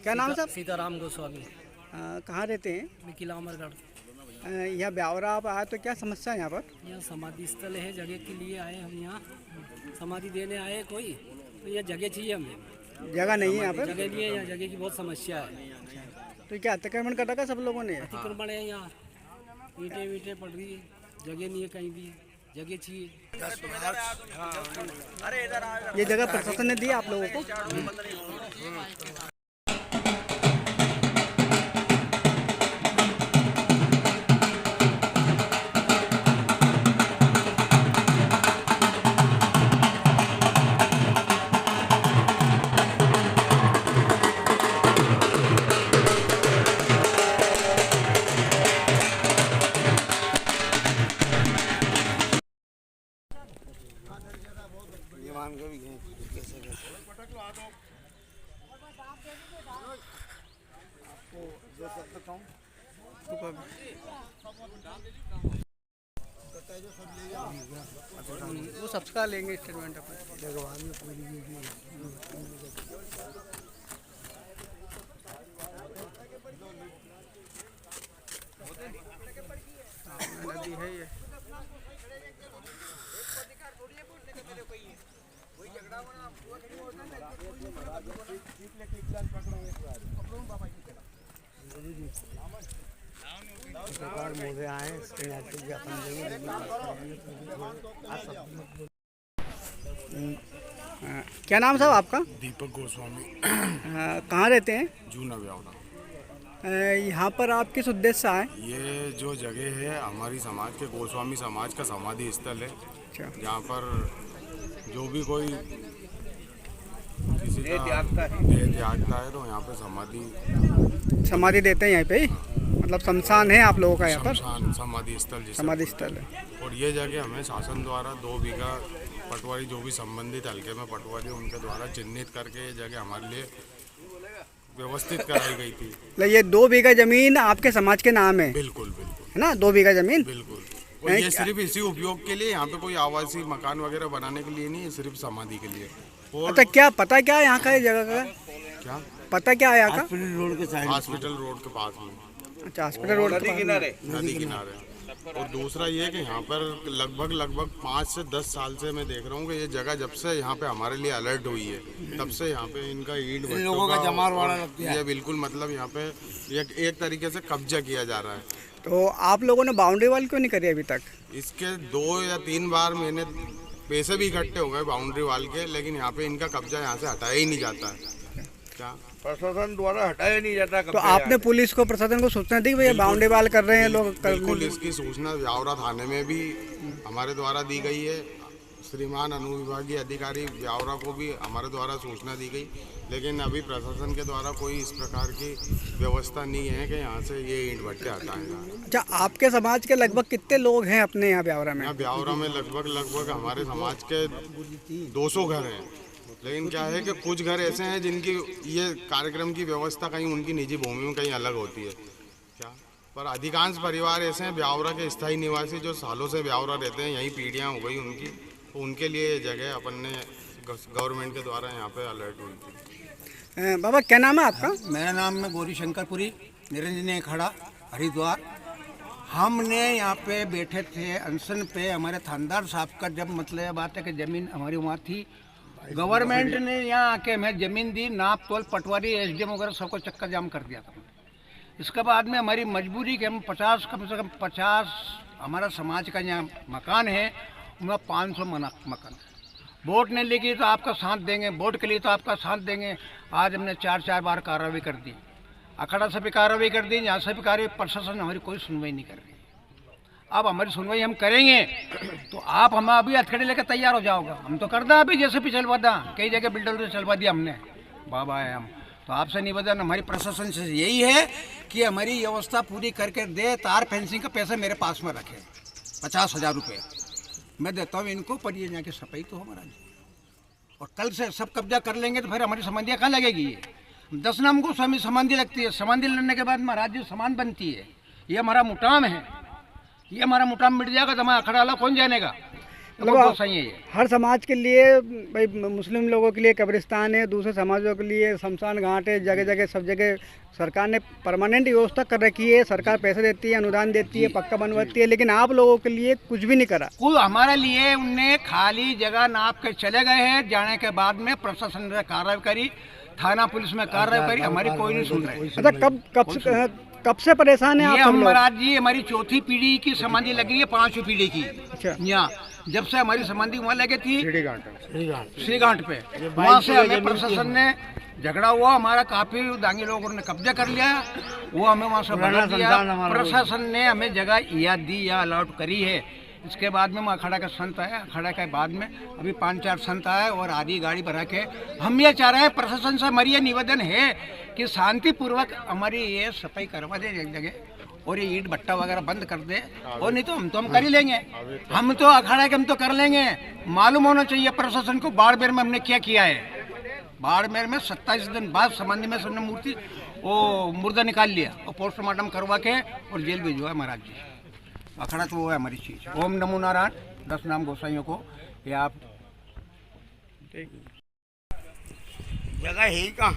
क्या नाम है साहब? सीताराम गोस्वामी। कहाँ रहते हैं? मिकिला अमरगढ़। यहाँ ब्यावरा आप आए तो क्या समस्या है यहाँ पर? यहाँ समाधि स्थल है, जगह के लिए आए हम यहाँ। समाधि देने आए कोई, तो यह जगह चाहिए हमें। जगह नहीं है यहाँ पर? जगह लिए, यहाँ जगह की बहुत समस्या है। तो क्या अतिक्रमण कर रखा सब लोगों ने? अतिक्रमण है यहाँ, ईंटें वीटें पड़ रही है, जगह नहीं है कहीं भी, जगह चाहिए। ये जगह प्रशासन ने दी आप लोगों को? वो सबका लेंगे स्टेटमेंट अपन। नदी है ये। मोजे आए इसके क्या नाम साहब आपका? दीपक गोस्वामी। कहाँ रहते हैं? जूना ब्यावरा। यहाँ पर आप किस उद्देश्य से आए? ये जो जगह है हमारी समाज के गोस्वामी समाज का समाधि स्थल है, जहाँ पर जो भी कोई किसी का देह त्यागता है तो यहाँ पे समाधि देते हैं यहाँ पे ही? मतलब शमशान है आप लोगों का यहाँ पर? समाधि स्थल समाधि स्थल है। और ये जगह हमें शासन द्वारा 2 बीघा पटवारी, जो भी संबंधित हल्के में पटवारी उनके द्वारा चिन्हित करके ये जगह हमारे लिए व्यवस्थित कराई गई थी। मतलब ये 2 बीघा जमीन आपके समाज के नाम है? बिल्कुल बिल्कुल है ना, 2 बीघा जमीन बिल्कुल। और ये सिर्फ इसी उपयोग के लिए, यहाँ पे कोई आवासीय मकान वगैरह बनाने के लिए नहीं है, सिर्फ समाधि के लिए। और अच्छा, क्या पता क्या है यहाँ का, जगह का क्या पता क्या है यहाँ का? हॉस्पिटल रोड के पास में। अच्छा, हॉस्पिटल रोड नदी किनारे। और दूसरा ये कि यहाँ पर लगभग 5 से 10 साल से मैं देख रहा हूँ कि ये जगह जब से यहाँ पे हमारे लिए अलर्ट हुई है, तब से यहाँ पे इनका ईंट लोगों का जमावड़ा लगता है। ये बिल्कुल मतलब यहाँ पे एक तरीके से कब्जा किया जा रहा है। तो आप लोगों ने बाउंड्री वाल क्यों नहीं करी अभी तक? इसके 2 या 3 बार मैंने पैसे भी इकट्ठे हो गए बाउंड्री वाल के, लेकिन यहाँ पे इनका कब्जा यहाँ से हटाया ही नहीं जाता है। क्या प्रशासन द्वारा हटाया नहीं जाता? तो आपने पुलिस को, प्रशासन को सूचना दी भैया बाउंड्री वाल कर रहे हैं लोग? बिल्कुल, इसकी सूचना ब्यावरा थाने में भी हमारे द्वारा दी गई है। श्रीमान अनुविभागीय अधिकारी ब्यावरा को भी हमारे द्वारा सूचना दी गई, लेकिन अभी प्रशासन के द्वारा कोई इस प्रकार की व्यवस्था नहीं है कि यहाँ से ये ईंट भट्टे हटाएगा। अच्छा, आपके समाज के लगभग कितने लोग हैं अपने यहाँ ब्यावरा में? यहाँ ब्यावरा में लगभग हमारे समाज के 200 घर हैं, लेकिन क्या है कि कुछ घर ऐसे हैं जिनकी ये कार्यक्रम की व्यवस्था कहीं उनकी निजी भूमि में कहीं अलग होती है क्या, पर अधिकांश परिवार ऐसे हैं ब्यावरा के स्थायी निवासी जो सालों से ब्यावरा रहते हैं, यही पीढ़ियाँ हो गई उनकी, तो उनके लिए ये जगह अपन ने गवर्नमेंट के द्वारा यहाँ पे अलर्ट हुई थी। बाबा क्या नाम है आपका? मेरा नाम है गौरी शंकरपुरी, निरंजन खड़ा, हरिद्वार। हमने यहाँ पे बैठे थे अनशन पे, हमारे थानेदार साहब का जब मतलब बात है कि ज़मीन हमारी वहाँ थी, गवर्नमेंट ने यहाँ आके हमें ज़मीन दी, नाप तोल पटवारी एसडीएम वगैरह सबको चक्कर जाम कर दिया था। इसके बाद में हमारी मजबूरी कि हम 50 कम से कम 50 हमारा समाज का यहाँ मकान है, उनमें 500 मकान। वोट ने लेगी तो आपका साथ देंगे, वोट के लिए तो आपका साथ देंगे। आज हमने 4 बार कार्रवाई कर दी, अखाड़ा से भी कार्रवाई कर दी, यहाँ से भी कार्रवाई, प्रशासन हमारी कोई सुनवाई नहीं कर रही। अब हमारी सुनवाई हम करेंगे तो आप हमें अभी हथकड़ी लेकर तैयार हो जाओगा। हम तो कर दा अभी, जैसे भी चलवा दा, कई जगह बिल्डर से चलवा दिया हमने, बाबा है हम तो आपसे निवेदन हमारी प्रशासन से यही है कि हमारी व्यवस्था पूरी करके दे। तार फेंसिंग का पैसा मेरे पास में रखे, 50,000 रुपये मैं देता हूँ इनको, पर ये यहाँ की सफाई तो हमारा नहीं। और कल से सब कब्जा कर लेंगे तो फिर हमारी समाधियाँ कहाँ लगेगी? ये 10 नाम को समाधि लगती है, समाधि लगने के बाद महाराज जी समान बनती है। ये हमारा मुटाम है, ये हमारा मुटाम मिट जाएगा तो हमारा अखाड़ा वाला कौन जानेगा? बहुत गोसाई है ये। हर समाज के लिए भाई, मुस्लिम लोगों के लिए कब्रिस्तान है, दूसरे समाजों के लिए शमशान घाट है, जगह जगह सब जगह सरकार ने परमानेंट व्यवस्था कर रखी है। सरकार पैसे देती है, अनुदान देती है, पक्का बनवाती है, लेकिन आप लोगों के लिए कुछ भी नहीं करा। कुल हमारे लिए उनने खाली जगह नाप के चले गए हैं। जाने के बाद में प्रशासन ने कार्रवाई करी, थाना पुलिस में कार्रवाई करी, हमारी कोई नहीं सुन रहे। अच्छा, कब से परेशान है आप ये सब लोग? महाराज जी हमारी चौथी पीढ़ी की समाधि लगी है, 5वीं पीढ़ी की। अच्छा। यहाँ जब से हमारी समाधि वहाँ लगी थी श्री घाट पे, वहाँ से हमें प्रशासन ने झगड़ा हुआ, हमारा काफी दांगी लोगों ने कब्जा कर लिया, वो हमें वहाँ से भगा दिया। प्रशासन ने हमें जगह याद दी या अलॉट करी है। इसके बाद में अखाड़ा का संत आया, अखाड़ा के बाद में अभी 5-4 संत आए और आधी गाड़ी भरा के हम ये चाह रहे हैं प्रशासन से हमारी ये निवेदन है कि शांतिपूर्वक हमारी ये सफाई करवा दे एक जगह, और ये ईंट भट्टा वगैरह बंद कर दे, और नहीं तो हम कर ही लेंगे। हम तो अखाड़ा के हम तो कर लेंगे। मालूम होना चाहिए प्रशासन को बाड़मेर में हमने क्या किया है। बाड़मेर में 27 दिन बाद समाधि में सबने मूर्ति वो मुर्दा निकाल लिया और पोस्टमार्टम करवा के और जेल भिजवाया महाराज जी। अखाड़ा तो वो है हमारी चीज। ओम नमो नारायण, 10 नाम गोसाइयों को ये आप जगह है ही कहाँ।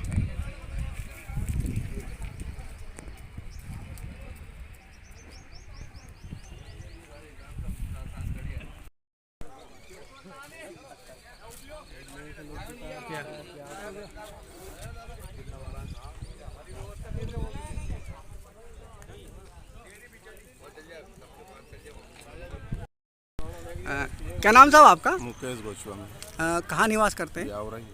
क्या नाम साहब आपका? मुकेश गोस्वामी। कहाँ निवास करते हैं? ब्यावरा ही।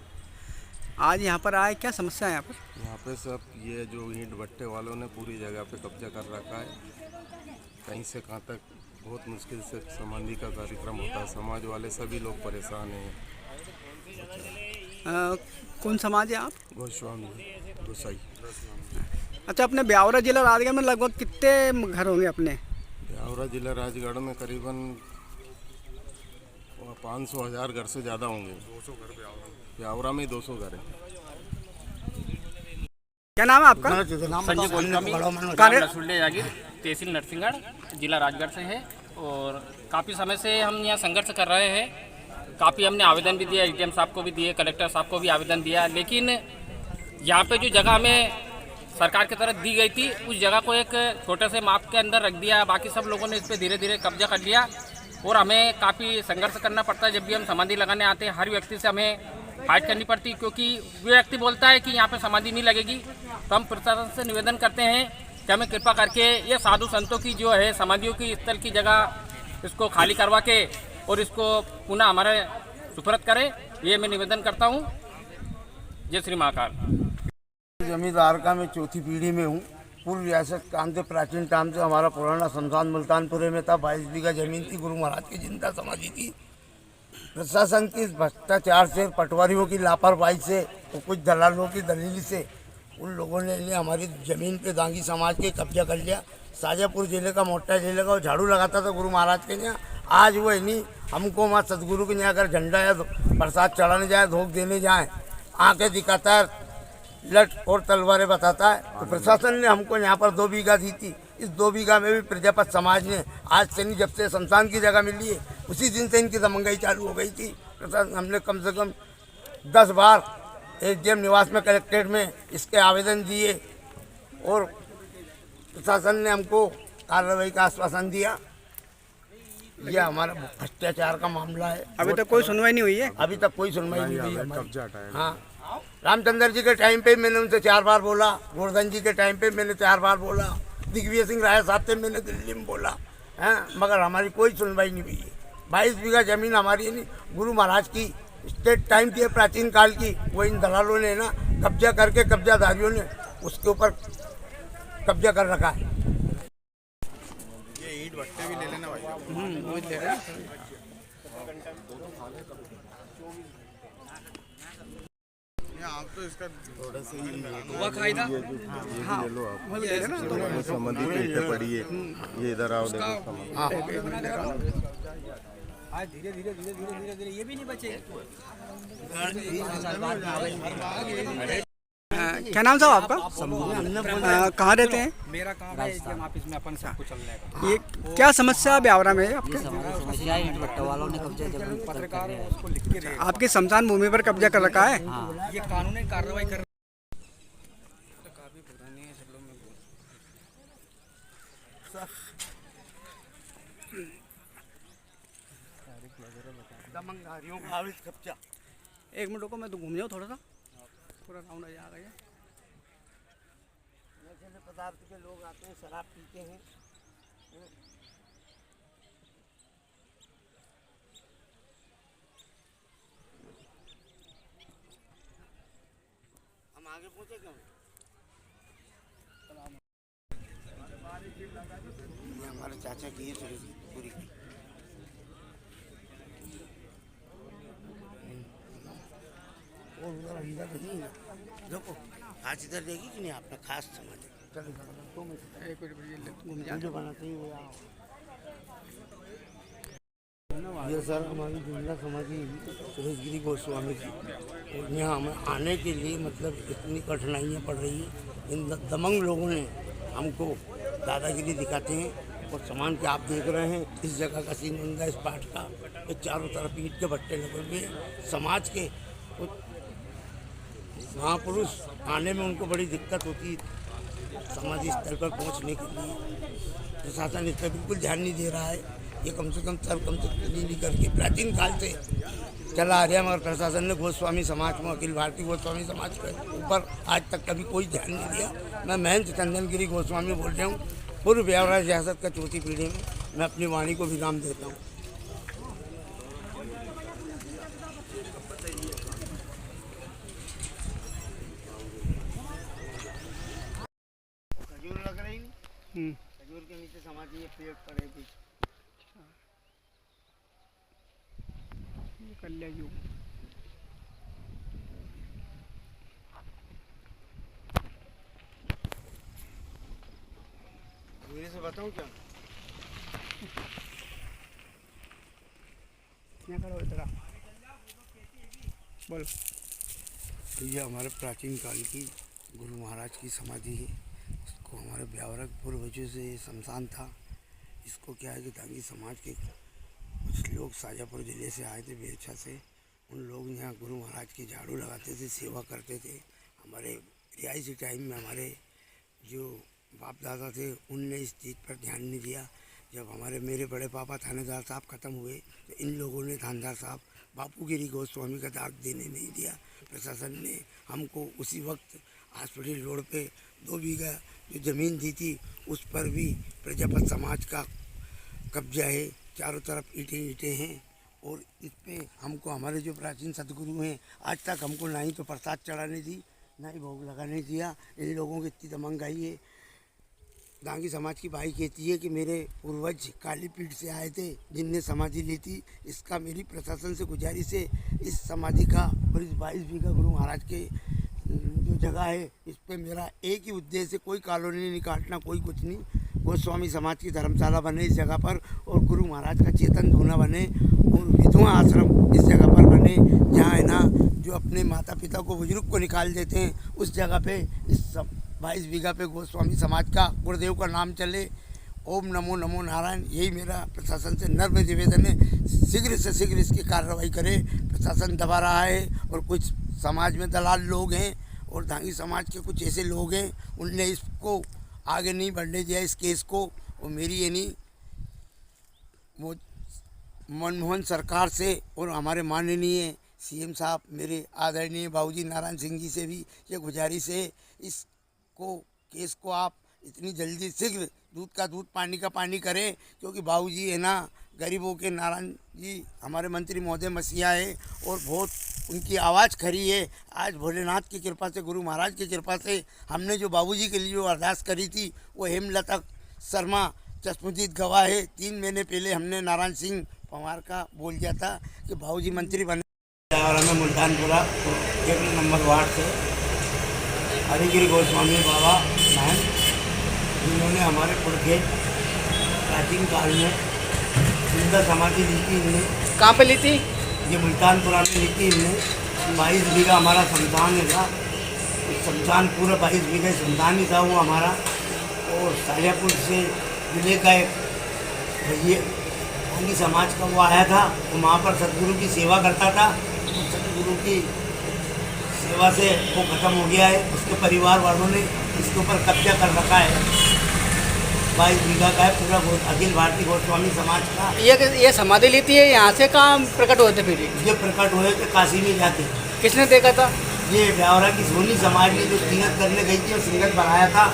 आज यहाँ पर आए, क्या समस्या है यहाँ पर? यहाँ पे सब ये जो ईंट भट्टे वालों ने पूरी जगह पे कब्जा कर रखा है। कहीं से कहाँ तक बहुत मुश्किल से समाधि का कार्यक्रम होता है। समाज वाले सभी लोग परेशान हैं। कौन समाज है आप? गोस्वामी गोसाई। अच्छा, अपने ब्यावरा जिला राजगढ़ में लगभग कितने घर होंगे अपने? ब्यावरा जिला राजगढ़ में करीबन 500,000 घर से ज़्यादा होंगे। 200 घर ब्यावरा में 200 घर है। क्या नाम है आपका? संजय गोस्वामी, रसूलपुर जागीर, तहसील नरसिंहगढ़, जिला राजगढ़ से है। और काफ़ी समय से हम यहाँ संघर्ष कर रहे हैं। काफ़ी हमने आवेदन भी दिया, एडीएम साहब को भी दिए, कलेक्टर साहब को भी आवेदन दिया, लेकिन यहाँ पे जो जगह हमें सरकार की तरफ दी गई थी उस जगह को एक छोटे से माप के अंदर रख दिया। बाकी सब लोगों ने इस पर धीरे धीरे कब्जा कर लिया और हमें काफ़ी संघर्ष करना पड़ता है। जब भी हम समाधि लगाने आते हैं हर व्यक्ति से हमें फाइट करनी पड़ती है, क्योंकि वो व्यक्ति बोलता है कि यहाँ पे समाधि नहीं लगेगी। तो हम प्रशासन से निवेदन करते हैं कि हमें कृपा करके ये साधु संतों की जो है समाधियों की स्थल की जगह इसको खाली करवा के और इसको पुनः हमारे सुपुर्द करें, ये मैं निवेदन करता हूँ। जय श्री महाकाल। जमींदार का मैं चौथी पीढ़ी में हूँ। पूर्व रियासत काम से प्राचीन टाइम से हमारा पुराना शमशान मुल्तानपुरे में था। 22 बीघा जमीन थी, गुरु महाराज की जिंदा समाधि थी। प्रशासन की भ्रष्टाचार से, पटवारियों की लापरवाही से और कुछ दलालों की दलील से उन लोगों ने हमारी ज़मीन पे दांगी समाज के कब्जा कर लिया। शाजापुर जिले का, मोटा जिले का, वो झाड़ू लगाता था गुरु महाराज के यहाँ। आज वो नहीं, हमको वहाँ सदगुरु के यहाँ अगर झंडा या प्रसाद चढ़ाने जाए, धोख देने जाए, आंखें दिखाता है, लट और तलवारें बताता है। तो प्रशासन ने हमको यहाँ पर 2 बीघा दी थी। इस 2 बीघा में भी प्रजापत समाज ने आज से नहीं, जब से शमशान की जगह मिली है उसी दिन से इनकी दमंगाई चालू हो गई थी। प्रशासन हमने कम से कम 10 बार एसडीएम निवास में, कलेक्ट्रेट में इसके आवेदन दिए और प्रशासन ने हमको कार्रवाई का आश्वासन दिया। यह हमारा भ्रष्टाचार का मामला है। अभी तक कोई सुनवाई नहीं हुई है? अभी तक कोई सुनवाई नहीं हुई है। कब्जा हटाया। हाँ, रामचंद्र जी के टाइम पे मैंने उनसे 4 बार बोला, गोवर्धन जी के टाइम पे मैंने 4 बार बोला, दिग्विजय सिंह राय साहब से मैंने दिल्ली में बोला है, मगर हमारी कोई सुनवाई नहीं हुई है। 22 बीघा जमीन हमारी नहीं, गुरु महाराज की स्टेट टाइम की है, प्राचीन काल की। वो इन दलालों ने ना कब्जा करके, कब्जाधारियों ने उसके ऊपर कब्जा कर रखा है। ये ईंट भट्टे भी ले लेना भाई। वो ले रहे हैं। आप तो इसका थोड़ा सा ही हुआ खाई था। ये भी ले लो आप। समाधि पे ईंटें पड़ी है, ये इधर आओ देखो। धीरे धीरे धीरे धीरे धीरे धीरे ये भी नहीं बचे। क्या नाम साहब आपका? कहाँ रहते हैं? मेरा काम है एजीएम ऑफिस में अपन सबको चलने का। ये क्या समस्या ब्यावरा में है आपके? समस्या ईंट भट्टे वालों ने कब्जा जमीन पर कर रहे हैं। उसको लिख के दे, आपकी शमशान भूमि पर कब्जा कर रखा है? ये कानूनी कार्रवाई कर दमंगारियों का अवैध कब्जा। एक मिनट रुको, मैं तो घूम जाऊँ थोड़ा सा, पूरा राउंड आ गया। नशीले पदार्थ के लोग आते हैं, शराब पीते हैं। हम आगे पहुंचे क्यों? ये हमारे चाचा की है पूरी की। और उधर अंदर नहीं है, देखो आज इधर देगी कि नहीं आपने खास समझ। चलो बनाते ही हुआ। ये सर हमारी जुमला समाजी सुरेशगिरी गोस्वामी की, और यहाँ हमें आने के लिए मतलब इतनी कठिनाइयाँ पड़ रही है। इन दमंग लोगों ने हमको दादागिरी दिखाते हैं। और सामान के आप देख रहे हैं, इस जगह का सीन बंदा इस पाठ का, ये चारों तरफ ईंट के भट्टे लगे हुए हैं। समाज के महापुरुष आने में उनको बड़ी दिक्कत होती है समाजी स्तर पर पहुंचने के लिए। प्रशासन इस पर बिल्कुल ध्यान नहीं दे रहा है। ये कम से कम नहीं करके प्राचीन काल से चला आ रहा, मगर प्रशासन ने गोस्वामी समाज में, अखिल भारतीय गोस्वामी समाज के ऊपर आज तक कभी कोई ध्यान नहीं दिया। मैं महंत चंदनगिरी गोस्वामी बोल रहा हूँ, पूर्व ब्यावरा रियासत का चौथी पीढ़ी में। मैं अपनी वाणी को विराम देता हूँ। खजूर लग रही नहीं, खजूर के नीचे समाधि है, पेड़ पड़े भी। कर लिया यूँ। मेरे से बताऊँ क्या? क्या करो इधर बोल। तो ये हमारे प्राचीन काल की गुरु महाराज की समाधि है। इसको हमारे ब्यावरा पूर्वजों से शमशान था। इसको क्या है कि दांगी समाज के कुछ लोग शाजापुर ज़िले से आए थे, बेरछा से। उन लोग यहाँ गुरु महाराज की झाड़ू लगाते थे, सेवा करते थे। हमारे रिहायशी टाइम में हमारे जो बाप दादा थे उनने इस चीज़ पर ध्यान नहीं दिया। जब हमारे मेरे बड़े पापा थानेदार साहब ख़त्म हुए तो इन लोगों ने थानेदार साहब बापूगिरी गोस्वामी का दाग देने नहीं दिया। प्रशासन ने हमको उसी वक्त हॉस्पिटल रोड पे 2 बीघा जो ज़मीन दी थी उस पर भी प्रजापत समाज का कब्जा है। चारों तरफ ईंटें हैं और इस पे हमको हमारे जो प्राचीन सदगुरु हैं आज तक हमको ना ही तो प्रसाद चढ़ाने दी, ना ही भोग लगाने दिया। इन लोगों की इतनी दमंगाई है। दांगी समाज की भाई कहती है कि मेरे पूर्वज काली पीठ से आए थे जिनने समाधि ली थी। इसका मेरी प्रशासन से गुजारिश है, इस समाधि का और इस 22 बीघा गुरु महाराज के जो जगह है इस पे मेरा एक ही उद्देश्य है, कोई कॉलोनी नहीं काटना, कोई कुछ नहीं। गोस्वामी समाज की धर्मशाला बने इस जगह पर, और गुरु महाराज का चेतन धूना बने, और विधवा आश्रम इस जगह पर बने, जहाँ है ना जो अपने माता पिता को बुजुर्ग को निकाल देते हैं उस जगह पे इस 22 बीघा पे गोस्वामी समाज का गुरुदेव का नाम चले। ओम नमो नमो नारायण, यही मेरा प्रशासन से नर्म निवेदन है। शीघ्र से शीघ्र इसकी कार्रवाई करे। प्रशासन दबा रहा है और कुछ समाज में दलाल लोग हैं और दांगी समाज के कुछ ऐसे लोग हैं, उनने इसको आगे नहीं बढ़ने दिया इस केस को। और मेरी ये नहीं वो मनमोहन सरकार से और हमारे माननीय सीएम साहब मेरे आदरणीय बाबूजी नारायण सिंह जी से भी ये गुजारिश है, इसको केस को आप इतनी जल्दी शीघ्र दूध का दूध पानी का पानी करें, क्योंकि बाबूजी है ना गरीबों के नारायण जी हमारे मंत्री महोदय मसीहा है और बहुत उनकी आवाज़ खरी है। आज भोलेनाथ की कृपा से, गुरु महाराज की कृपा से हमने जो बाबूजी के लिए जो अरदास करी थी वो हेमलता शर्मा चश्मदीद गवाह है। 3 महीने पहले हमने नारायण सिंह पवार का बोल दिया था कि बाबूजी मंत्री बने। में मुल्तानपुरा 1 नंबर वार्ड से हरिगिरी गोस्वामी बाबा बहन, जिन्होंने हमारे पुरखे प्राचीन काल में जिंदा समाधि ली थी। इनने कहाँ पे ली थी? ये मुल्तानपुरा में ली थी इनने। 22 बीघा हमारा संतान था, उस शमशान पूरा 22 बीघे शमशान ही था वो हमारा। और शाजापुर से जिले का एक भैया गांधी समाज का वो आया था, तो वहाँ पर सदगुरु की सेवा करता था। तो सदगुरु की सेवा से वो ख़त्म हो गया है। उसके परिवार वालों ने इसके ऊपर कब्जा कर रखा है। 22 बीघा का है पूरा अखिल भारतीय गोस्वामी समाज का। ये समाधि लेती है, यहाँ से कहाँ प्रकट हुए थे? फिर ये प्रकट हुए थे काशी में जाके। किसने देखा था? ये ब्यावरा की सोनी समाज ने जो तीरथ करने गई थी और सिंगत बनाया था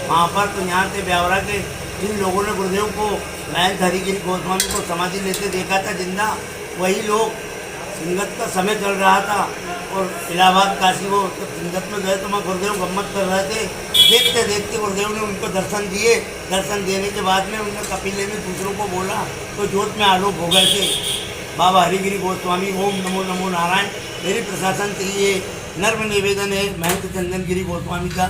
वहाँ पर, तो यहाँ से ब्यावरा के जिन लोगों ने गुरुदेव को महंत हरिगिरी गोस्वामी को समाधि लेते देखा था जिंदा, वही लोग सिंगत का समय चल रहा था और इलाहाबाद काशी वो सिंगत में गए तो वहाँ गुरुदेव गम्मत कर रहे थे। देखते देखते गुरुदेव ने उनको दर्शन दिए। दर्शन देने के बाद में उन्होंने कपिले में दूसरों को बोला तो जोत में आलोक हो गए थे। बाबा हरिगिरी गोस्वामी ओम नमो नमो नारायण। मेरी प्रशासन से ये नर्म निवेदन है महंत चंदन गिरी गोस्वामी का,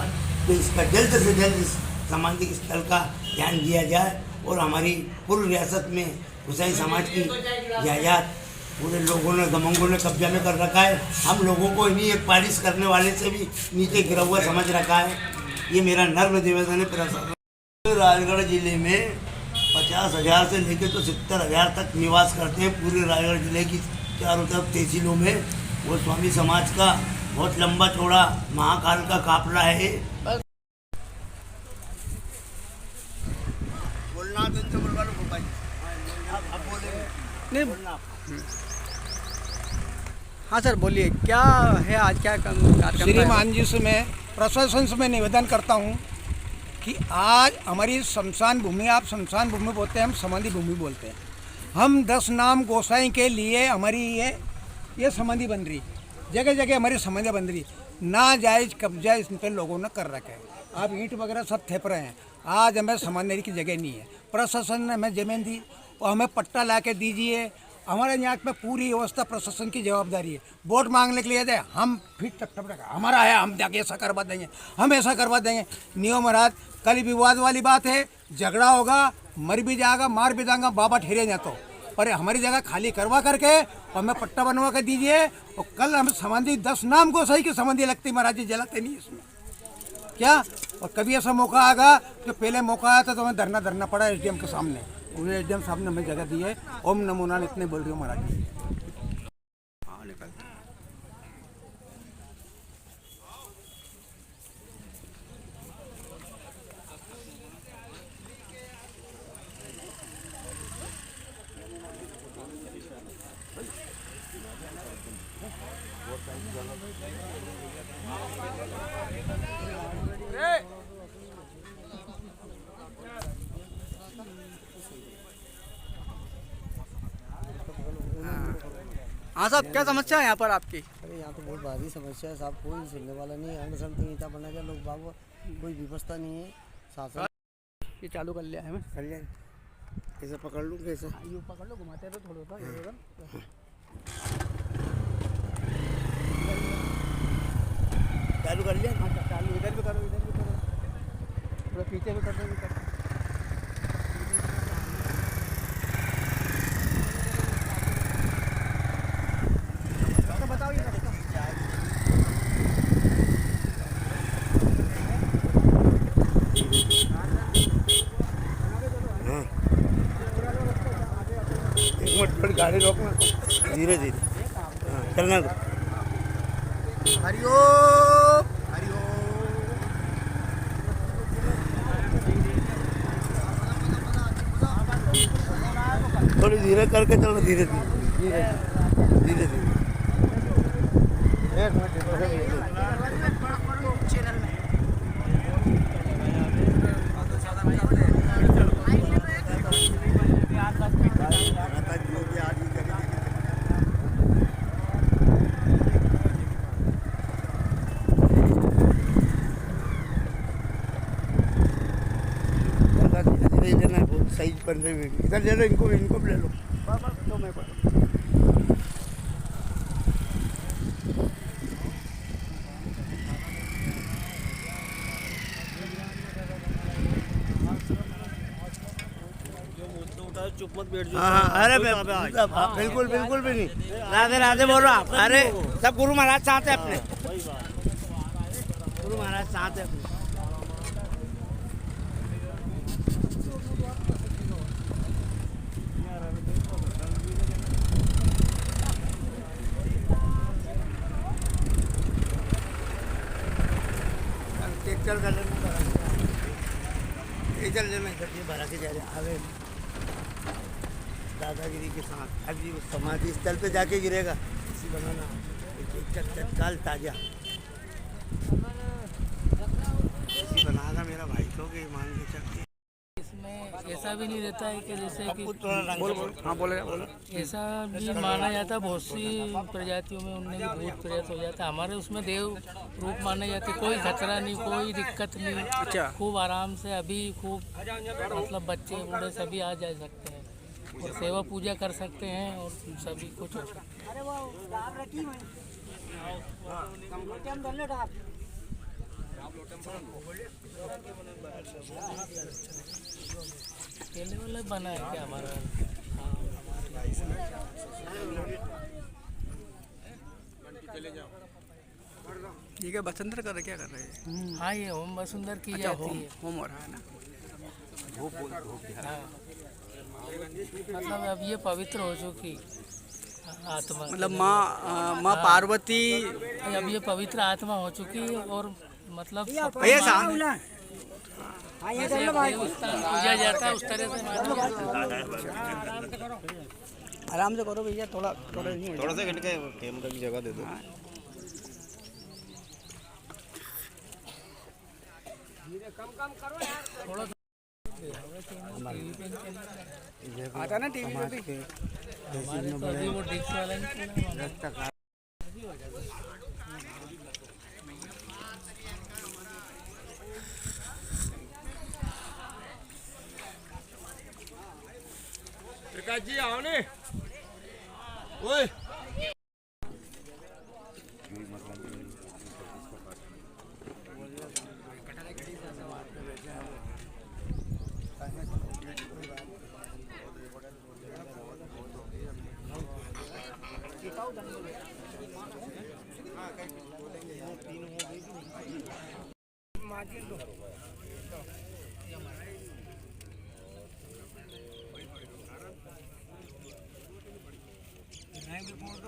तो इसका जल्द से जल्द इस समाधि स्थल का ध्यान दिया जाए और हमारी पूर्व रियासत में हुसैन समाज की जायदाद पूरे लोगों ने दमंगों ने कब्जा में कर रखा है। हम लोगों को इन्हीं एक पालिश करने वाले से भी नीचे गिरा हुआ समझ रखा है। ये मेरा नर्म निवेदन है प्रशासन। राजगढ़ जिले में 50,000 से लेकर तो 70,000 तक निवास करते हैं। पूरे राजगढ़ जिले की चारों तरफ तहसीलों में गोस्वामी समाज का बहुत लंबा चौड़ा महाकाल का काफिला है। बोलना तो बोलवा लो भाई, अब बोलेंगे। हाँ सर बोलिए, क्या है आज क्या कार्यक्रम? श्रीमान जी से मैं प्रशासन से मैं निवेदन करता हूँ कि आज हमारी शमशान भूमि, आप शमशान भूमि बोलते हैं, हम समाधि भूमि बोलते हैं। हम 10 नाम गोसाई के लिए हमारी ये समाधि बन रही, जगह जगह हमारी समाधि बन रही। नाजायज कब्जा इस पर लोगों ने कर रखा है। आप ईंट वगैरह सब थेप रहे हैं। आज हमें समाधि की जगह नहीं है। प्रशासन ने हमें जमीन दी और हमें पट्टा ला के दीजिए। हमारे यहाँ में पूरी व्यवस्था प्रशासन की जवाबदारी है। वोट मांगने के लिए जाए हम फिर टप हमारा है, हम जाके ऐसा करवा देंगे, हम ऐसा करवा देंगे। नियो महाराज, कल विवाद वाली बात है, झगड़ा होगा, मर भी जाएगा, मार भी जाएगा, बाबा ठहरे ना तो, पर हमारी जगह खाली करवा करके और हमें पट्टा बनवा कर दीजिए। और कल हम समाधि 10 नाम को सही की समाधि लगती, महाराज जी जलाते नहीं इसमें क्या। और कभी ऐसा मौका आएगा, जो पहले मौका आया था तो हमें धरना पड़ा एसडीएम के सामने। एसडीएम साहब ने हमें जगह दी है। ओम नमो नारायण इतने बोल रही हो महाराज जी। हाँ साहब, क्या समस्या है यहाँ पर आपकी? अरे यहाँ तो बहुत भारी समस्या है साहब, कोई सुनने वाला नहीं है। अनशन संहिता बना के लोग बाग, कोई व्यवस्था नहीं है। शासन ये चालू कर लिया है हमें। कर लिया, कैसे पकड़ लूँ कैसे? यूँ पकड़ लो, घुमाते रहो थोड़ा सा इधर। चालू कर लिया। हाँ चालू, इधर भी करो, इधर भी करो, थोड़ा पीछे भी कर दो। गाड़ी रोकना, धीरे धीरे चलना दो। हरिओम। थोड़ी धीरे करके चलो, धीरे धीरे धीरे धीरे। एक मिनट सही बन रही। इधर ले लो, इनको भी ले लो। तो मैं चुप मत बैठ जाओ। हाँ, अरे बिल्कुल बिल्कुल भी नहीं। राधे राधे बोलो आप। अरे सब गुरु महाराज साथ है अपने। साथ है ट्रैक्टर का इधर लेना इधर ये भरा के जा रहे हैं आगे दादागिरी के साथ अभी उस समाधि स्थल पे जाके गिरेगा इसी बनाना तत्काल ताजा इसी बनाएगा मेरा भाई तो कि मान के चलते इसमें ऐसा भी नहीं रहता है कि जैसे कि हाँ बोले बोलो। ऐसा भी माना जाता है बहुत सी प्रजातियों में उनमें भी भूत प्रेत हो जाता है। हमारे उसमें देव रूप माने जाते, कोई खतरा नहीं, कोई दिक्कत नहीं। अच्छा। खूब आराम से अभी खूब मतलब बच्चे बूढ़े सभी आ जा सकते हैं और सेवा पूजा कर सकते हैं और सभी कुछ हो सकता है। केले वाला बना है क्या हमारा? ठीक है, बसंतर कर क्या कर रहे हैं? हाँ, ये होम वसुंधर की अच्छा, जाती है। होम हो रहा है ना। हाँ। मतलब अब ये पवित्र हो चुकी आत्मा, मतलब माँ पार्वती अब ये पवित्र आत्मा हो चुकी है और मतलब ऐसा जैसे देवस्थान पूजा जाता है उस तरह से आराम से करो भैया, थोड़ा थोड़ा सा घट के कैमरा की जगह दे दो। आता ना टीवी पे भी। हमारे तो अभी वो डिक्स वाला नहीं चला। प्रकाश जी आओ ने ओए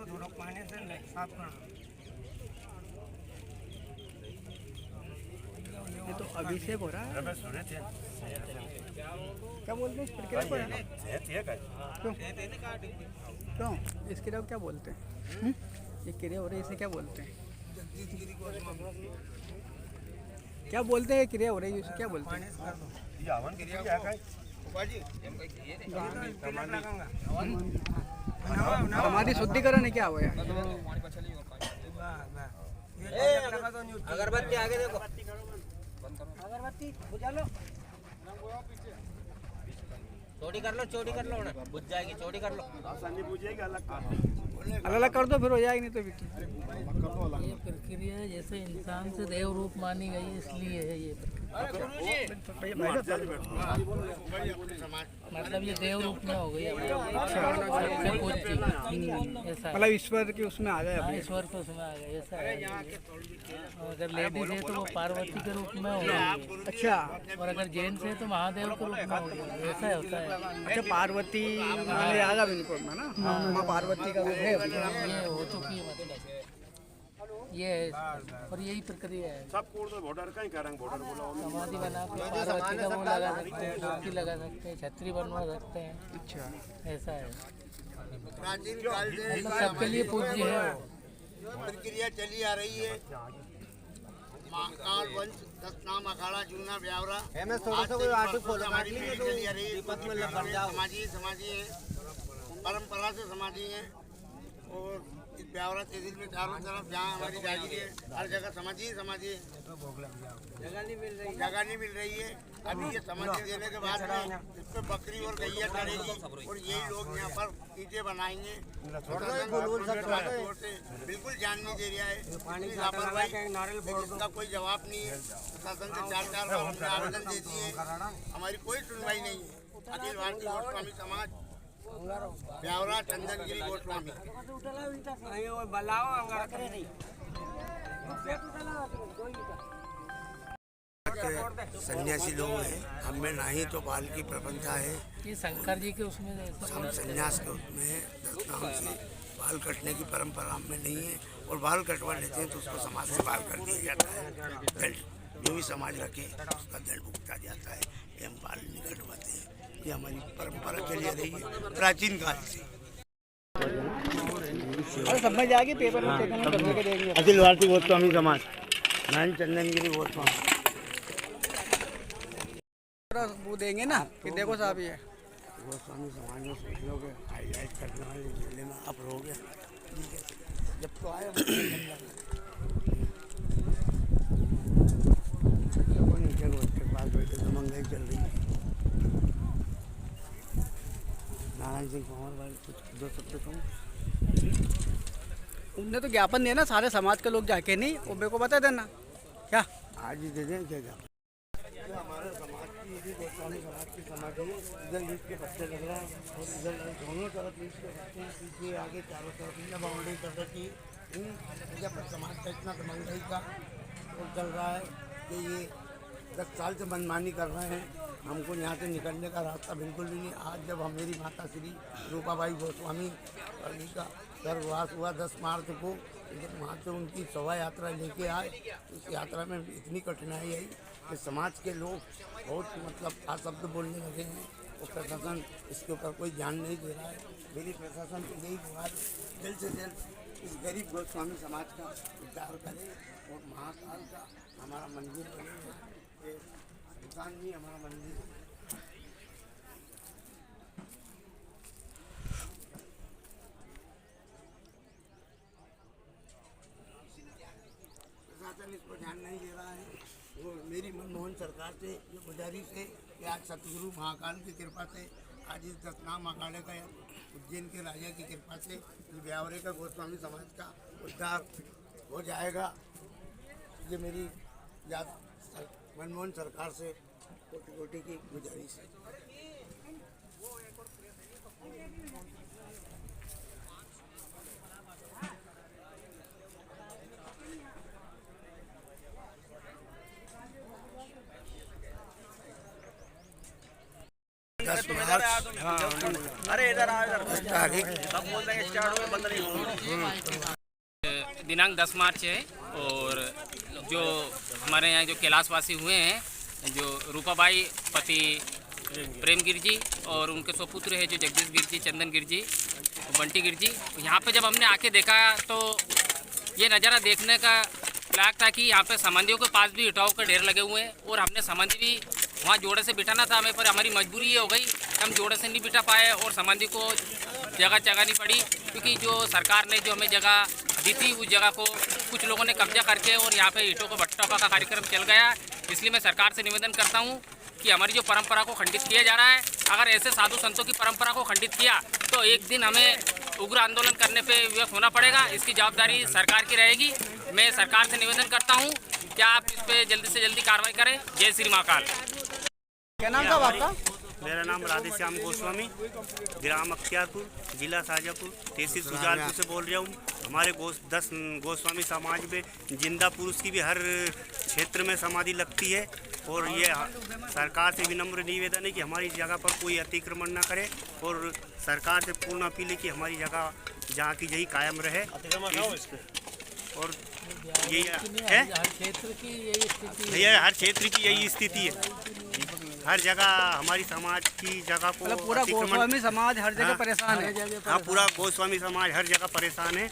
थोड़ा पानी से साफ करना। ये तो अभिषेक हो रहा है। क्या बोलते हैं इस प्रक्रिया को? क्यों क्यों इस क्रिया को क्या बोलते हैं? ये क्रिया हो रही है, इसे क्या बोलते हैं? क्या बोलते हैं? क्रिया हो रही है इसे क्या बोलते हैं? हमारी शुद्धिकरण है क्या हुआ है? अगरबत्ती आगे देखो, अगरबत्ती बुझा लो, चोटी कर लो ना, बुझ जाएगी, चोटी कर लो, अलग अलग कर दो फिर हो जाएगी, नहीं तो फिर ये प्रक्रिया जैसे इंसान से देव रूप मानी गई है इसलिए है ये मतलब ये देव रूप में हो गई सबसे पूज्य ऐसा मतलब ईश्वर के उसमें आ जाए। ईश्वर को उसमें आ गया ऐसा है। अगर लेडीज है तो वो पार्वती के रूप में हो गई। अच्छा, और अगर जेंट्स है तो महादेव के रूप में हो गया, ऐसा होता है। अच्छा पार्वती मैंने आगा भी इनको ना, माँ पार्वती का रूप है। ये हो चुकी है मतलब ये है और यही प्रक्रिया है। समाधि बना के पार्वती का वो लगा सकते हैं, मूर्ति लगा सकते हैं, छतरी बनवा सकते हैं। अच्छा, ऐसा है, प्राचीन काल से मतलब सबके लिए पूज्य है वो। प्रक्रिया चली आ रही है। महाकाल वंश 10 नाम अखाड़ा जूना ब्यावरा समाधि है, परंपरा से समाधि है और इस ब्यावरा तहसील में चारों तरफ जहाँ हमारी जागीर है हर जगह समाधि है। जगह नहीं मिल रही है। अभी ये समाधि देने के बाद में इस पर बकरी और गैया चढ़ेगी और यही लोग यहाँ पर ईंटें बनाएंगे। बिल्कुल ध्यान नहीं दे रहा है, लापरवाही, इसका कोई जवाब नहीं है। प्रशासन से 4 बार हमने आवेदन दे दिए, हमारी कोई सुनवाई नहीं है। अखिल भारतीय गोस्वामी समाज ब्यावरा चंदनगिरी गोस्वामी के सन्यासी लोग हैं, हम में ना ही तो बाल की प्रपंचा है। ये शंकर जी के उसमें हम संन्यास के उसमें 10 नाम से बाल कटने की परंपरा हम में नहीं है, और बाल कटवा लेते हैं तो उसको समाज से बाहर कर दिया जाता है। दंड जो भी समाज रखे उसका दंड भुगता जाता है, ये हम बाल नहीं कटवाते हैं। ये हमारी परंपरा चली आ रही है प्राचीन काल से। अरे समझ जाएगी पेपर में चेक करने के देंगे। अखिल भारतीय गोस्वामी समाज नारायण चंदनगिरी गोस्वामी वो देंगे ना कि देखो साहब ये गोस्वामी समाज में सोच लो कि हाईलाइट करने वाले जिले में आप रहोगे, ठीक है। जब तो आए नीचे रोड के पास बैठे तो मंगाई चल रही है। नारायण सिंह कुमार भाई कुछ दो शब्द कहूँ। उनने तो ज्ञापन दिया ना, सारे समाज के लोग जाके नहीं, वो मेरे को बता देना क्या आज ही दे दें क्या ज्ञापन। हमारे समाज की यदि गोस्वामी समाज की समाधि है, इधर लीड के पत्ते लग रहा है और इधर दोनों तरफ लीड के पत्ते हैं, पीछे आगे चारों तरफ इधर बाउंड्री कर रखी है। जब समाज का इतना मंगई का वो चल रहा है कि ये 10 साल से मनमानी कर रहे हैं, हमको यहाँ से निकलने का रास्ता बिल्कुल भी नहीं। आज जब हम मेरी माता श्री रूपाबाई गोस्वामी जी का स्वर्गवास हुआ 10 मार्च को, जब वहाँ से उनकी शोभा यात्रा लेके आए, उस यात्रा में इतनी कठिनाई आई कि समाज के लोग बहुत मतलब अशब्द बोलने लगे हैं, और प्रशासन इसके ऊपर कोई ध्यान नहीं दे रहा है। मेरी प्रशासन को यही गुहार जल्द से जल्द इस गरीब गोस्वामी समाज का उद्धार करे और महाकाल का हमारा मंदिर बने। दुकान नहीं हमारा मंदिर है। प्रशासन इस पर ध्यान नहीं दे रहा है। वो मेरी मनमोहन सरकार से ये गुजारिश है कि आज सतगुरु महाकाल की कृपा से आज इस 10 नाम अखाड़े का उज्जैन के राजा की कृपा से इस ब्यावरे का गोस्वामी समाज का उद्धार हो जाएगा। ये मेरी याद मनमोहन सरकार से कोटि की गुजारिश है। दिनांक 10 मार्च है और जो हमारे यहाँ जो कैलाशवासी हुए हैं, जो रूपाबाई पति प्रेम गिर जी और उनके सुपुत्र है जो जगदीश गिर जी, चंदन गिर जी, बंटी गिर जी, यहाँ पे जब हमने आके देखा तो ये नज़ारा देखने का लायक था कि यहाँ पे संबंधियों के पास भी इटाओं के ढेर लगे हुए हैं और हमने संबंधी भी वहाँ जोड़े से बिठाना था हमें, पर हमारी मजबूरी ये हो गई हम जोड़े से नहीं बिठा पाए और संबंधी को जगह जगानी पड़ी, क्योंकि जो सरकार ने जो हमें जगह दी थी उस जगह को कुछ लोगों ने कब्जा करके और यहाँ पे ईंटों को भट्टा का कार्यक्रम चल गया। इसलिए मैं सरकार से निवेदन करता हूँ कि हमारी जो परंपरा को खंडित किया जा रहा है, अगर ऐसे साधु संतों की परंपरा को खंडित किया तो एक दिन हमें उग्र आंदोलन करने पे विवश होना पड़ेगा। इसकी जवाबदारी सरकार की रहेगी। मैं सरकार से निवेदन करता हूँ कि आप इस पे जल्दी से जल्दी कार्रवाई करें। जय श्री महाकाल। क्या नाम था आपका? मेरा नाम राधेश्याम गोस्वामी, ग्राम अख्तियारपुर, जिला शाजापुर, तहसील सुजालपुर से बोल रहा हूँ। हमारे 10 गोस्वामी समाज में जिंदा पुरुष की भी हर क्षेत्र में समाधि लगती है और ये सरकार से विनम्र निवेदन है कि हमारी जगह पर कोई अतिक्रमण न करे और सरकार से पूर्ण अपील है कि हमारी जगह जहाँ की यही कायम रहे। और यही है भैया, हर क्षेत्र की यही स्थिति है। हर जगह हमारी समाज की जगह को पूरा गोस्वामी समाज हर जगह परेशान है। हाँ, पूरा गोस्वामी समाज हर जगह परेशान है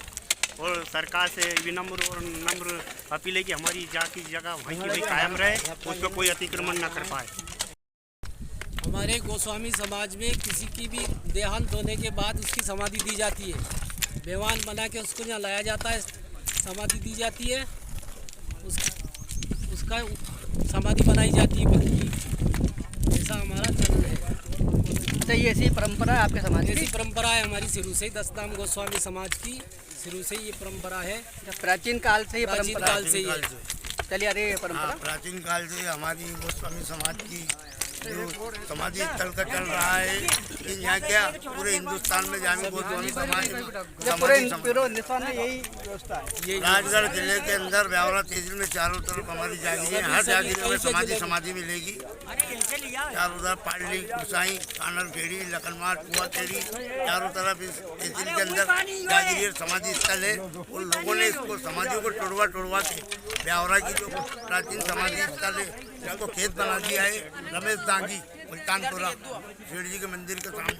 और सरकार से विनम्र और नम्र अपील है कि हमारी जाति की जगह वहीं की वहीं कायम रहे, उस पर कोई अतिक्रमण न कर पाए। हमारे गोस्वामी समाज में किसी की भी देहांत होने के बाद उसकी समाधि दी जाती है, बेवान बना के उसको यहाँ लाया जाता है, समाधि दी जाती है, उसका समाधि बनाई जाती है पत्नी। ऐसा हमारा चलन है। तो ये ऐसी परंपरा है आपके समाज की? ऐसी परंपरा है हमारी शुरू से ही 10 नाम गोस्वामी समाज की शुरू से ये परंपरा है। प्राचीन काल से ही प्राचीन काल से ही चलिए। अरे परंपरा प्राचीन काल से हमारी गोस्वामी समाज की समाधि स्थल का चल रहा है कि यहाँ क्या पूरे हिंदुस्तान में जहाँ गोस्वामी समाज पूरे हिंदुस्तान में यही व्यवस्था है। राजगढ़ जिले के अंदर ब्यावरा तहसील में चारों तरफ हमारी जागीर है। हर जागीर में समाधि मिलेगी। चारों तरफ पाडली, गुसाई, कानर खेड़ी, लखनमार, कुआ खेड़ी, चारों तरफ इस तहसील के अंदर जागीर समाधि स्थल है। उन लोगों ने इसको समाधियों को टुड़वा के ब्यावरा की जो प्राचीन समाधि स्थल है इसको खेत बना दिया है। रमेश दांगी मुल्तानपुरा शेर जी के मंदिर के सामने।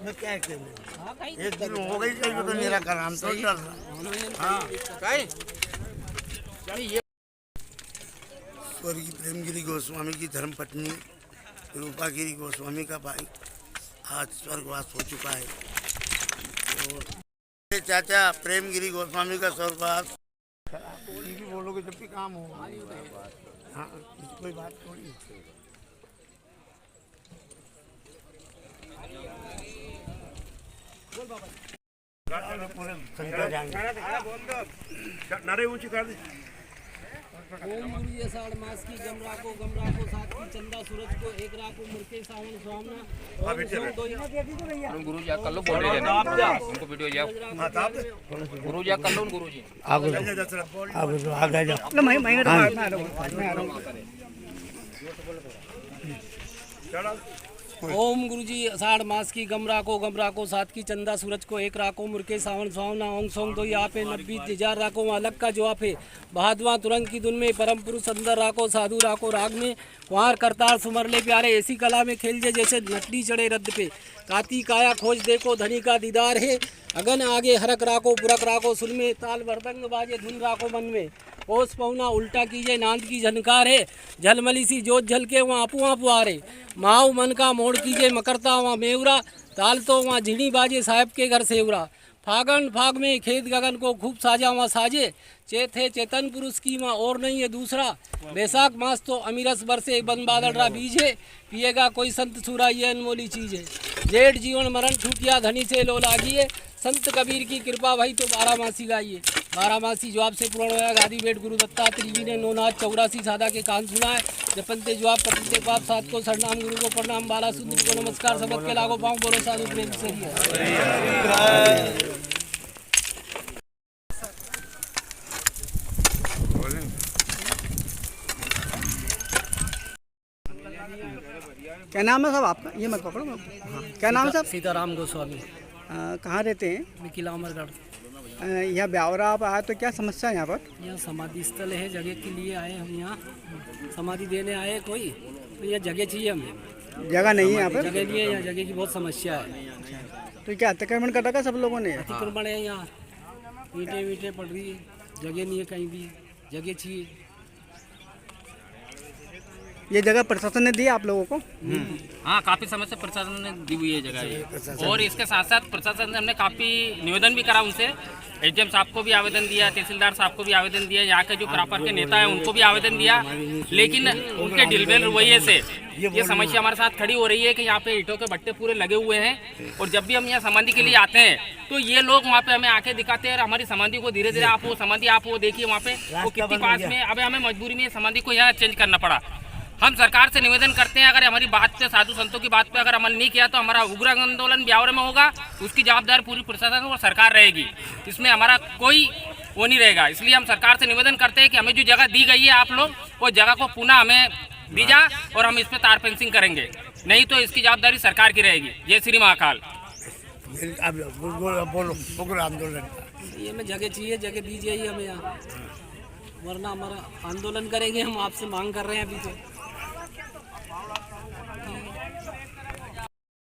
मैं क्या एक दिन हो गई तो मेरा काम तो चल रहा। स्वर्गीय प्रेमगिरी गोस्वामी की धर्मपत्नी रूपागिरी गोस्वामी का भाई आज स्वर्गवास हो चुका है। तो चाचा प्रेमगिरी गोस्वामी का स्वर्गवास बोलोगे जब भी काम होगा। हाँ, कोई बात थोड़ी। नारे ऊंची कर दे। ओम गुरु आषाढ़ मास की गमरा को साथ की चंदा सूरज को एक रात को मुर्के सावन सुहावना गुरु जी कर लो बोल रहे हैं उनको वीडियो जाओ गुरु जी कर लो गुरु जी आगे जाओ। मैं आ रहा हूँ। ओम गुरु जी आषाढ़ मास की गमरा को साथ की चंदा सूरज को एक राको मुर्के सावन सुहावना ओंग सोंग दो यहाँ पे 90,000 राको अलग का जवाब है। बहादवा तुरंग की धुन में परम पुरुष अंदर राको साधु राको राग में कुंवर करतार सुमर ले प्यारे ऐसी कला में खेल जे जैसे नटनी चढ़े रद्द पे काती काया खोज देखो धनी का दीदार है। अगन आगे हरक राको पुरक राको सुन में ताल बरदंग बाजे धुन राको मन में ओस पौना उल्टा कीजिए नांद की झनकार है। झलमली सी जोत झलके वहाँ आपू आ रे माऊ मन का मोड़ कीजिए मकरता वहाँ मेवरा ताल तो वहाँ झिड़ी बाजे साहब के घर सेवरा फागन फाग में खेत गगन को खूब साजा वहाँ साजे चेत है चेतन पुरुष की वहाँ और नहीं है दूसरा बैसाख मास तो अमीरस बरसे बन बादल रा बीज है पिएगा कोई संत सूरा ये अनमोली चीज है। जेठ जीवन मरण छूटिया धनी से लो लागिए संत कबीर की कृपा भाई तो 12 मासी गाइए। 12 मासी जवाब से पूर्ण होया गादी बेट गुरु दत्तात्रेय जी ने नौनाथ 84 सादा के कान सुना है। जपनते जवाब करते बाप सात को सरनाम गुरु को प्रणाम बाला सुंदर को नमस्कार सबक के लागो पाऊँ बोलो साधु प्रेम से क्या नाम है साहब आपका? ये मत पकड़ो। हाँ, क्या नाम है साहब? सीताराम गोस्वामी। कहाँ रहते हैं? निकिला अमरगढ़। यहाँ ब्यावरा आप आए तो क्या समस्या है यहाँ पर? यहाँ समाधि स्थल है, जगह के लिए आए हम यहाँ समाधि देने आए कोई तो यहाँ जगह चाहिए हमें। जगह नहीं है यहाँ पर? जगह नहीं है, यहाँ जगह की बहुत समस्या है। तो क्या अतिक्रमण कर रखा सब लोगों ने? अतिक्रमण है यहाँ, ईंटें पड़ रही है, जगह नहीं है कहीं भी, जगह चाहिए। ये जगह प्रशासन ने दी आप लोगों को? हाँ, काफ़ी समय से प्रशासन ने दी हुई है जगह ये। और इसके साथ साथ प्रशासन ने हमने काफ़ी निवेदन भी करा उनसे। एसडीएम साहब को भी आवेदन दिया, तहसीलदार साहब को भी आवेदन दिया, यहाँ के जो प्रॉपर के नेता हैं उनको भी आवेदन दिया, लेकिन उनके ढिलबेल रवैये से ये समस्या हमारे साथ खड़ी हो रही है कि यहाँ पे ईंटों के भट्टे पूरे लगे हुए हैं। और जब भी हम यहाँ समाधि के लिए आते हैं तो ये लोग वहाँ पे हमें आके दिखाते हैं हमारी समाधि को धीरे धीरे आप वो समाधि आप वो देखिए वहाँ पे वो कितनी पास में। अब हमें मजबूरी में समाधि को यहाँ चेंज करना पड़ा। हम सरकार से निवेदन करते हैं अगर हमारी बात पे साधु संतों की बात पे अगर अमल नहीं किया तो हमारा उग्र आंदोलन ब्यावरा में होगा। उसकी जवाबदारी पूरी प्रशासन और सरकार रहेगी, इसमें हमारा कोई वो नहीं रहेगा। इसलिए हम सरकार से निवेदन करते हैं कि हमें जो जगह दी गई है आप लोग वो जगह को पुनः हमें दी जा और हम इस पर तार फेंसिंग करेंगे, नहीं तो इसकी जवाबदारी सरकार की रहेगी। जय श्री महाकाल। ये हमें जगह चाहिए, जगह दी जाइए हमें यहाँ, वरना हमारा आंदोलन करेंगे। हम आपसे मांग कर रहे हैं अभी तो।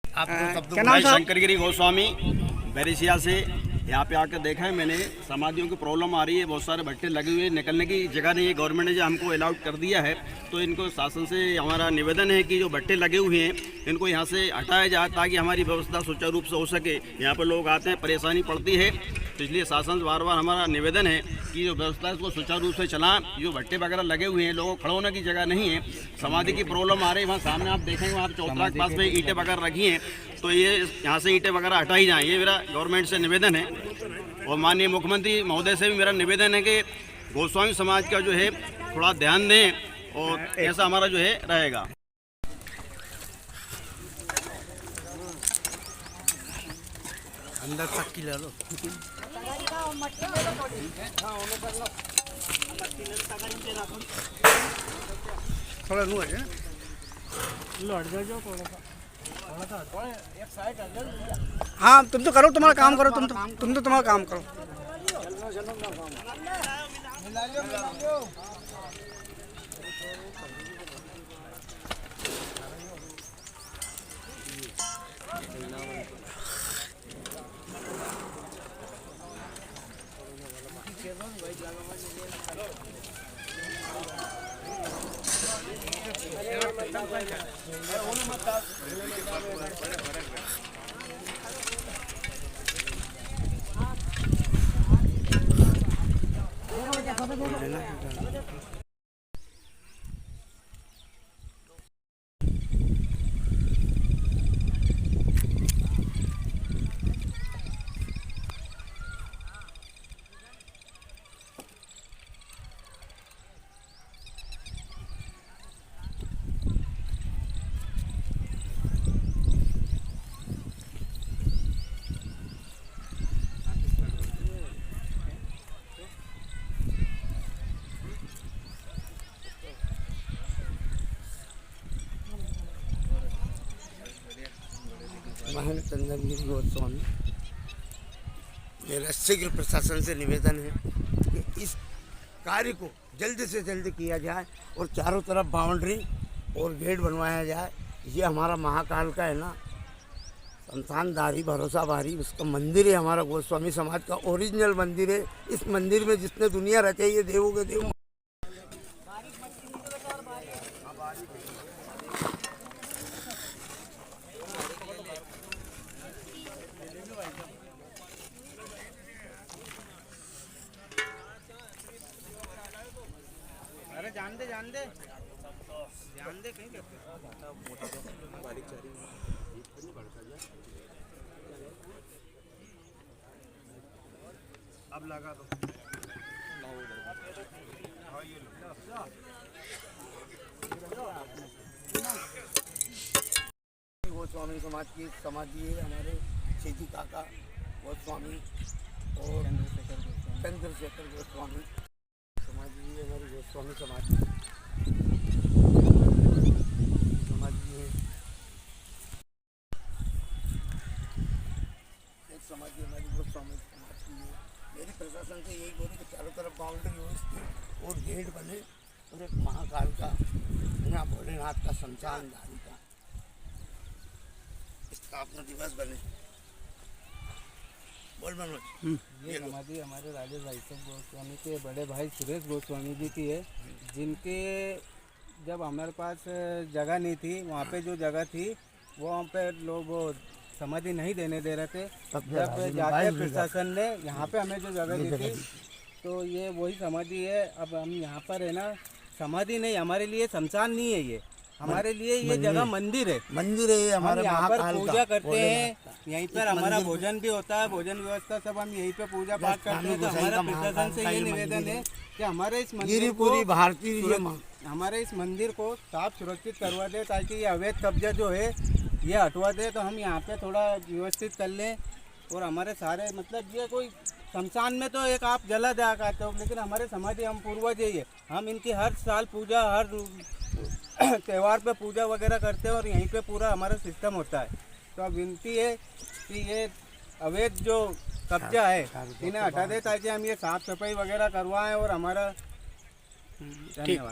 क्या नाम साहब? शंकरगिरी गोस्वामी बैरिसिया से यहाँ पे आकर देखा है मैंने, समाधियों की प्रॉब्लम आ रही है, बहुत सारे भट्टे लगे हुए, निकलने की जगह नहीं है। गवर्नमेंट ने जो हमको अलाउड कर दिया है तो इनको शासन से हमारा निवेदन है कि जो भट्टे लगे हुए हैं इनको यहाँ से हटाया जाए ताकि हमारी व्यवस्था सुचारू रूप से हो सके। यहाँ पर लोग आते हैं, परेशानी पड़ती है, तो इसलिए शासन से बार बार हमारा निवेदन है कि जो व्यवस्था है उसको सुचारू रूप से चलाएं। जो भट्टे वगैरह लगे हुए हैं, लोगों को खड़ा होने की जगह नहीं है, समाधि की प्रॉब्लम आ रही है। वहाँ सामने आप देखेंगे वहाँ चौतरा के पास में ईंटें वगैरह रखी हैं, तो ये यहाँ से ईंटें वगैरह हटाई जाएँ, ये मेरा गवर्नमेंट से निवेदन है। और माननीय मुख्यमंत्री महोदय से भी मेरा निवेदन है कि गोस्वामी समाज का जो है थोड़ा ध्यान दें और ऐसा हमारा जो है रहेगा। अंदर तक की ले लो। थोड़ा नु है हाँ, तुम तो करो, तुम्हारा काम करो, तुम तो तुम्हारा काम करो। महेंद्र चंद्रगिरी गोस्वामी, मेरा शीघ्र प्रशासन से निवेदन है कि इस कार्य को जल्द से जल्द किया जाए और चारों तरफ बाउंड्री और गेट बनवाया जाए। ये हमारा महाकाल का है ना, संतानदारी भरोसा बारी, उसका मंदिर है, हमारा गोस्वामी समाज का ओरिजिनल मंदिर है। इस मंदिर में जिसने दुनिया रचाई है, देवों के देव। अरे जान दे कहीं अब लगा दो। गोस्वामी समाज की समाधि है हमारे छेदी काका गोस्वामी और चंद्रशेखर गोस्वामी समाधि है, हमारी गोस्वामी समाज है। एक समाधि हमारी गोस्वामी समाज की है। मेरी प्रशासन से यही बोली कि चारों तरफ बाउंड्री व्यवस्थित और गेट बने और एक महाकाल का यहाँ भोलेनाथ का संचालनदारी का स्थापना दिवस बने। ये समाधि हमारे राजेश भाई साहब गोस्वामी के बड़े भाई सुरेश गोस्वामी जी की है, जिनके जब हमारे पास जगह नहीं थी, वहाँ पे जो जगह थी वो वहाँ पे लोग वो समाधि नहीं देने दे रहे थे। जब जाके प्रशासन ने यहाँ पे हमें जो जगह दी थी, तो ये वही समाधि है। अब हम यहाँ पर है ना, समाधि नहीं, हमारे लिए शमशान नहीं है, ये हमारे लिए ये जगह मंदिर है। मंदिर है हमारे, यहाँ पर पूजा करते हैं, यहीं पर हमारा भोजन भी होता है, भोजन व्यवस्था सब हम यहीं पे पूजा पाठ करते हैं। तो हमारा प्रशासन से ये निवेदन है कि हमारे इस मंदिर को हमारे इस मंदिर को साफ सुरक्षित करवा दे, ताकि ये अवैध कब्जा जो है ये हटवा दे, तो हम यहाँ पे थोड़ा व्यवस्थित कर लें। और हमारे सारे मतलब ये कोई शमशान में तो एक आप जला दया करते हो, लेकिन हमारे समाधि हम पूर्वज है, हम इनकी हर साल पूजा, हर त्यौहार पे पूजा वगैरह करते हैं और यहीं पे पूरा हमारा सिस्टम होता है। तो अब विनती है कि ये अवैध जो कब्जा है इन्हें हटा दे, ताकि हम ये साफ सफाई वगैरह करवाएं और हमारा धन्यवाद।